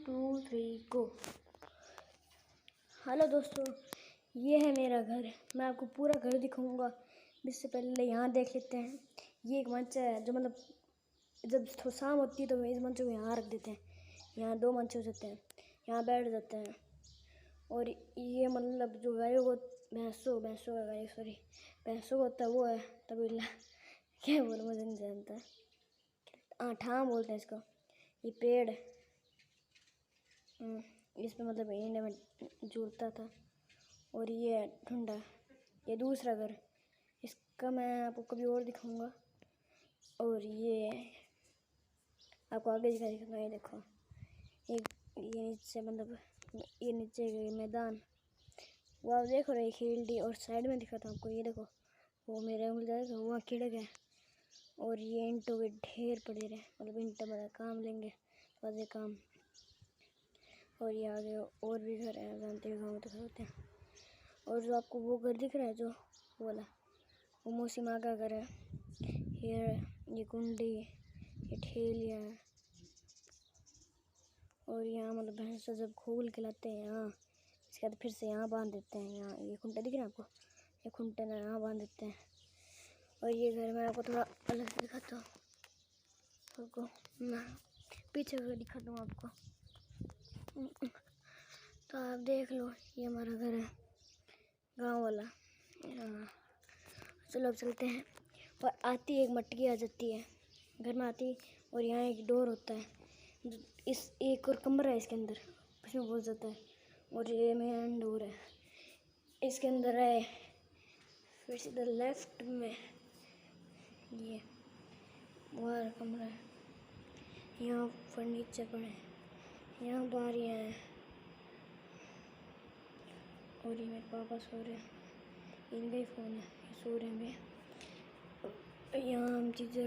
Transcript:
2 3 गो। Hello दोस्तों, ये है मेरा घर। मैं आपको पूरा घर दिखाऊंगा। इससे पहले यहाँ देख लेते हैं। ये एक मंच है जो मतलब जब शाम होती है तो इस मंच को यहाँ रख देते हैं। यहाँ 2 मंच हो जाते हैं, यहाँ बैठ जाते हैं। और ये मतलब जो गाय को भैंसों का होता है वो है तबीला। क्या बोल मुझे नहीं जानता। ठाम बोलते हैं इसको। ये पेड़ इस पे मतलब इंडिया में जुड़ता था। और ये है ठंडा। ये दूसरा घर, इसका मैं आपको कभी और दिखाऊंगा। और ये आपको आगे दिखाऊंगा। ये देखो, ये नीचे मतलब ये नीचे मैदान वो आप देख रहे खेलती। और साइड में दिखाता हूँ आपको। ये देखो, वो मेरे उंगली जाएगा वहाँ खिड़क है। और ये ईंटों के ढेर पड़े रहे, मतलब ईंटा बड़ा काम लेंगे बड़े काम। और ये आगे और भी घर है, जानते हैं गाँव तो होते हैं। और जो आपको वो घर दिख रहा है जो वाला, वो मौसी माँ का घर है। ये कुंडी, ये ठेलिया। और यहाँ मतलब भैंस जब खोल के लाते हैं यहाँ, इसके बाद फिर से यहाँ बांध देते हैं। यहाँ ये खुंटा दिख रहा है आपको, ये खुंटे ना यहाँ बांध देते हैं। और ये घर मैं आपको थोड़ा अलग से दिखाता हूँ। आपको मैं पीछे का दिखाता हूँ आपको, तो आप देख लो। ये हमारा घर है गांव वाला। चलो अब चलते हैं। और आती एक मटकी आ जाती है घर में आती। और यहाँ एक डोर होता है, इस एक और कमरा है इसके अंदर, उसमें घुस जाता है। और ये मेन डोर है, इसके अंदर है। फिर सीधा लेफ्ट में ये बाहर कमरा है। यहाँ फर्नीचर पड़े, यहाँ बारियाँ हैं। और ये मेरे पापा सो रहे हैं, इनका ही फ़ोन है, सो रहे हैं। यहाँ हम चीज़ें